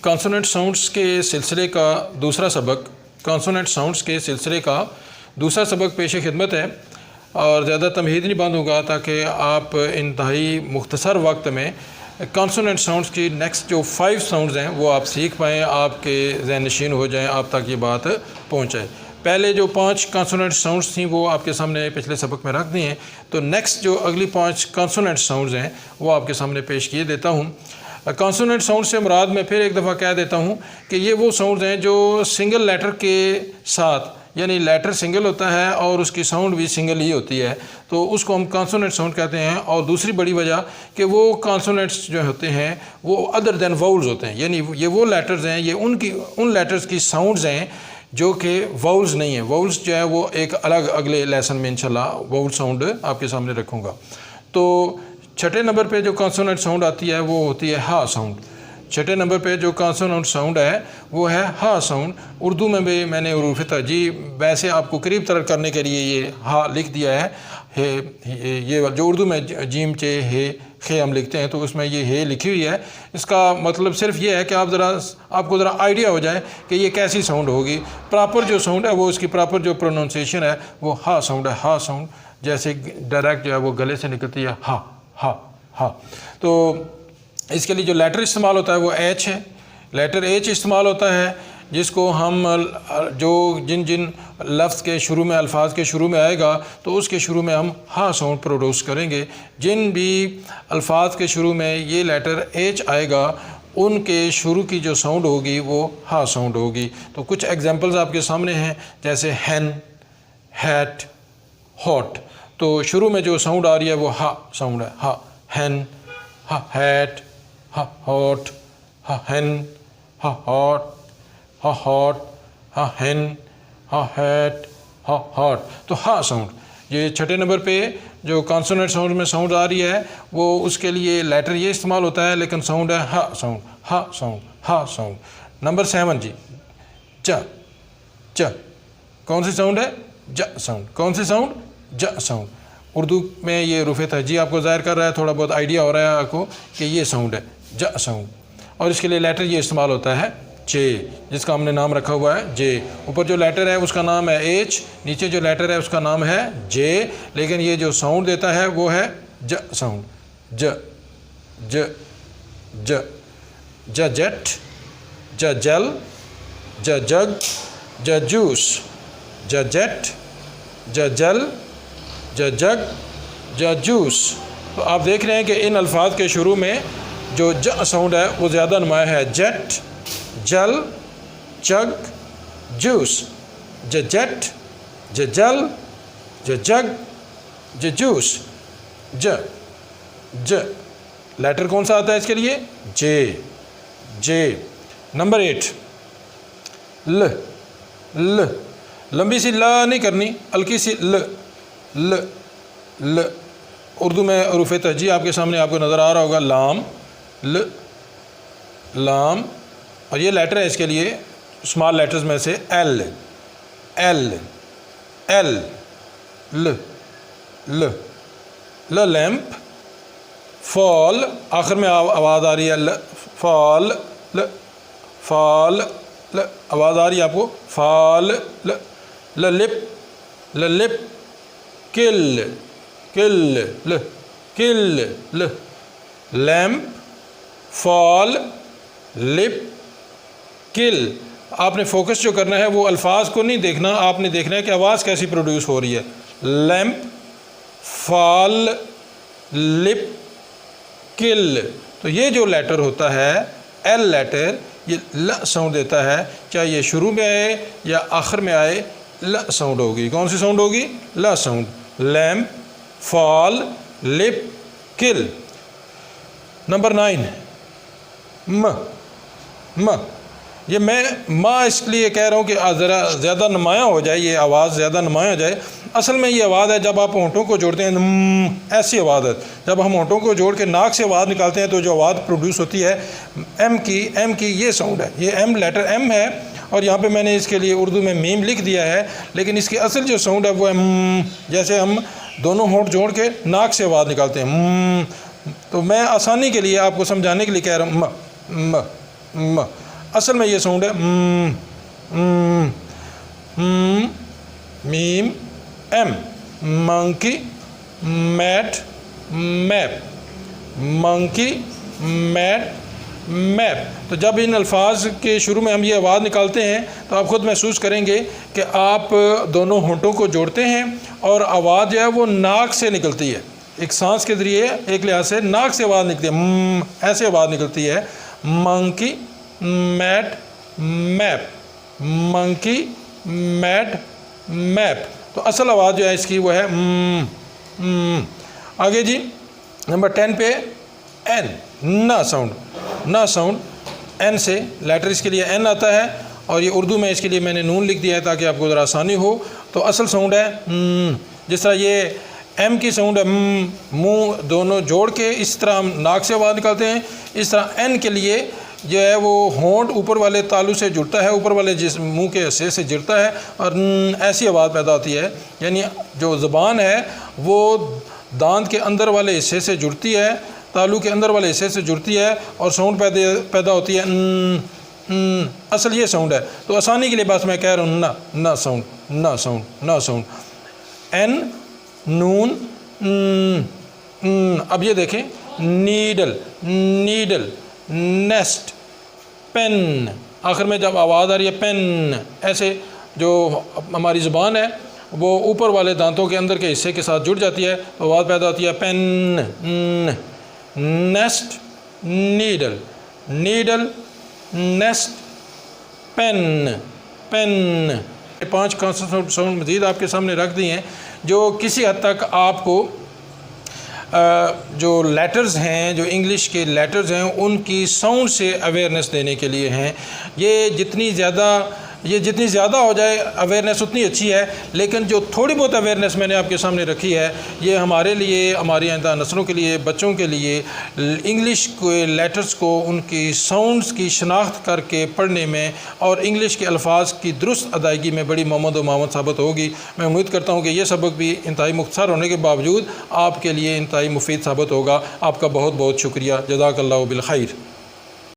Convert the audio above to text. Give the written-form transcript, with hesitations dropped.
Consonant sounds के सिलसिले का दूसरा सबक पेश खिदमत है और ज़्यादा तमहीद नहीं बंद होगा ताकि आप इंतहाई मुख्तसर वक्त में कॉन्सोनेंट साउंड्स की नेक्स्ट जो 5 साउंड्स हैं वो आप सीख पाएँ, आपके ज़हन नशीन हो जाएँ, आप तक ये बात पहुँचाए। पहले जो 5 कॉन्सोनेंट साउंड्स थी वो आपके सामने पिछले सबक में रख दी हैं, तो नेक्स्ट जो अगली 5 कॉन्सोनेंट साउंड्स हैं वो आपके सामने पेश किए देता हूँ। कॉन्सोनेंट साउंड से मुराद मैं फिर एक दफ़ा कह देता हूँ कि ये वो साउंड्स हैं जो सिंगल लेटर के साथ, यानी लेटर सिंगल होता है और उसकी साउंड भी सिंगल ही होती है, तो उसको हम कॉन्सोनेंट साउंड कहते हैं। और दूसरी बड़ी वजह कि वो कॉन्सोनेंट्स जो होते हैं वो अदर दैन वाउल्स होते हैं, यानी ये वो लेटर्स हैं, ये उन लेटर्स की साउंड्स हैं जो कि वाउल्स नहीं है। वाउल्स जो है वो एक अलग अगले लेसन में इंशाल्लाह वाउल साउंड आपके सामने रखूँगा। तो छठे नंबर पे जो कॉन्सोनेंट साउंड आती है वो होती है हा साउंड। छठे नंबर पे जो कॉन्सोनेंट साउंड है वो है हा साउंड। उर्दू में भी मैंने हुरूफ तरजीह वैसे आपको करीब तरह करने के लिए ये हा लिख दिया है। ये जो उर्दू में जीम चे हे खे हम लिखते हैं तो उसमें ये हे लिखी हुई है। इसका मतलब सिर्फ ये है कि आपको ज़रा आइडिया हो जाए कि ये कैसी साउंड होगी। प्रॉपर जो साउंड है वो इसकी प्रॉपर जो प्रोनाउंसिएशन है वो हा साउंड है। हा साउंड जैसे डायरेक्ट जो है वो गले से निकलती है, हा हा हा। तो इसके लिए जो लेटर इस्तेमाल होता है वो एच है। लेटर एच इस्तेमाल होता है जिसको हम जो जिन लफ्ज़ के शुरू में, अल्फाज के शुरू में आएगा तो उसके शुरू में हम हा साउंड प्रोड्यूस करेंगे। जिन भी अल्फाज के शुरू में ये लेटर एच आएगा उनके शुरू की जो साउंड होगी वो हा साउंड होगी। तो कुछ एग्जांपल्स आपके सामने हैं, जैसे हैन, हैट, हॉट। तो शुरू में जो साउंड आ रही है वो हा साउंड है। हा हैन, हा हैट, हा हॉट, हा हैन, हा हॉट, हा हॉट, हा हैन, हा हैट, हा हॉट। तो हा साउंड ये छठे नंबर पे जो कॉन्सोनेंट साउंड में साउंड आ रही है वो उसके लिए लेटर ये इस्तेमाल होता है, लेकिन साउंड है हा साउंड, हा साउंड, हा साउंड। नंबर 7 जी, ज। ज कौन सी साउंड है? ज साउंड। कौन सी साउंड? ज साउंड। उर्दू में ये रुफ़े तरजीह आपको ज़ाहिर कर रहा है, थोड़ा बहुत आइडिया हो रहा है आपको कि ये साउंड है ज साउंड। और इसके लिए लेटर ये इस्तेमाल होता है जे, जिसका हमने नाम रखा हुआ है जे। ऊपर जो लेटर है उसका नाम है एच, नीचे जो लेटर है उसका नाम है जे, लेकिन ये जो साउंड देता है वो है ज साउंड। ज ज ज ज जेट, ज जल, ज जग, ज जूस। ज जेट, ज जल, ज जग, ज जूस। तो आप देख रहे हैं कि इन अल्फाज के शुरू में जो ज साउंड है वो ज़्यादा नुमाया है। जेट, जल, जग, जूस। ज जेट, ज जल, ज जग, ज जूस। ज ज लेटर कौन सा आता है इसके लिए? जे, जे। नंबर 8 ल। ल लंबी सी ल नहीं करनी, हल्की सी ल। ल ल उर्दू में हुरूफ़ तरजीह आपके सामने आपको नज़र आ रहा होगा, लाम, ल, लाम। और ये लेटर है इसके लिए स्मॉल लेटर्स में से एल, एल, एल, ल, ल। ल लैम्प, फॉल, आखिर में आवाज़ आ रही है ल, फॉल, ल, फॉल, ल, आवाज़ आ रही है आपको, फॉल, ल। ल लिप, ल लिप, किल, किल, ल, किल, ल। लैम्प, फॉल, लिप, किल। आपने फोकस जो करना है वो अल्फाज को नहीं देखना, आपने देखना है कि आवाज़ कैसी प्रोड्यूस हो रही है। लैम्प, फॉल, लिप, किल। तो ये जो लेटर होता है एल लेटर, ये ल साउंड देता है, चाहे ये शुरू में आए या आखिर में आए, ल साउंड होगी। कौन सी साउंड होगी? ल साउंड। लैम्प, फॉल, लिप, किल। नंबर 9 म। म ये मैं माँ इसलिए कह रहा हूँ कि ज़रा ज़्यादा नुमाया हो जाए, ये आवाज़ ज़्यादा नुमाया हो जाए। असल में ये आवाज़ है जब आप होंठों को जोड़ते हैं, ऐसी आवाज़ है। जब हम होंठों को जोड़ के नाक से आवाज़ निकालते हैं तो जो आवाज़ प्रोड्यूस होती है एम की ये साउंड है। ये एम लेटर एम है और यहाँ पे मैंने इसके लिए उर्दू में मीम लिख दिया है, लेकिन इसकी असल जो साउंड है वो है जैसे हम दोनों होंठ जोड़ के नाक से आवाज़ निकालते हैं। तो मैं आसानी के लिए आपको समझाने के लिए कह रहा हूँ म। असल में ये साउंड है मीम M, monkey mat map, monkey mat map. तो जब इन अल्फाज के शुरू में हम ये आवाज़ निकालते हैं तो आप ख़ुद महसूस करेंगे कि आप दोनों होंठों को जोड़ते हैं और आवाज़ जो है वो नाक से निकलती है, एक सांस के ज़रिए एक लिहाज से नाक से आवाज़ निकलती है, ऐसे आवाज़ निकलती है, monkey mat map, monkey mat map. तो असल आवाज़ जो है इसकी वो है आगे जी नंबर 10 पे एन, ना साउंड, ना साउंड, एन से लेटर इसके लिए एन आता है और ये उर्दू में इसके लिए मैंने नून लिख दिया है ताकि आपको ज़रा आसानी हो। तो असल साउंड है जिस तरह ये एम की साउंड है मुंह दोनों जोड़ के इस तरह हम नाक से आवाज़ निकालते हैं, इस तरह एन के लिए जो है वो होंठ ऊपर वाले तालू से जुड़ता है, ऊपर वाले जिस मुंह के हिस्से से जुड़ता है और ऐसी आवाज़ पैदा होती है। यानी जो ज़बान है वो दांत के अंदर वाले हिस्से से जुड़ती है, तालू के अंदर वाले हिस्से से जुड़ती है और साउंड पैदा होती है असल ये साउंड है। तो आसानी के लिए बस मैं कह रहा हूँ ना, ना साउंड, ना साउंड, ना साउंड, एन नून अब ये देखें नीडल, नीडल, नेस्ट, पेन, आखिर में जब आवाज़ आ रही है पेन, ऐसे जो हमारी ज़ुबान है वो ऊपर वाले दांतों के अंदर के हिस्से के साथ जुड़ जाती है तो आवाज़ पैदा होती है pen, nest, needle, needle, nest, pen, pen. 5 consonant sound मज़ीद आपके सामने रख दिए हैं जो किसी हद तक आपको जो लेटर्स हैं, जो इंग्लिश के लेटर्स हैं, उनकी साउंड से अवेयरनेस देने के लिए हैं। ये जितनी ज़्यादा हो जाए अवेयरनेस उतनी अच्छी है, लेकिन जो थोड़ी बहुत अवेयरनेस मैंने आपके सामने रखी है ये हमारे लिए, हमारी आइंदा नस्लों के लिए, बच्चों के लिए इंग्लिश के लेटर्स को उनकी साउंड्स की शनाख्त करके पढ़ने में और इंग्लिश के अल्फाज की दुरुस्त अदायगी में बड़ी ममद व मामद साबित होगी। मैं उम्मीद करता हूँ कि यह सबक भी इंतहाई मुख्तसर होने के बावजूद आपके लिए इंतहाई मुफीद साबित होगा। आपका बहुत बहुत शुक्रिया। जज़ाकल्लाहु बिल खैर।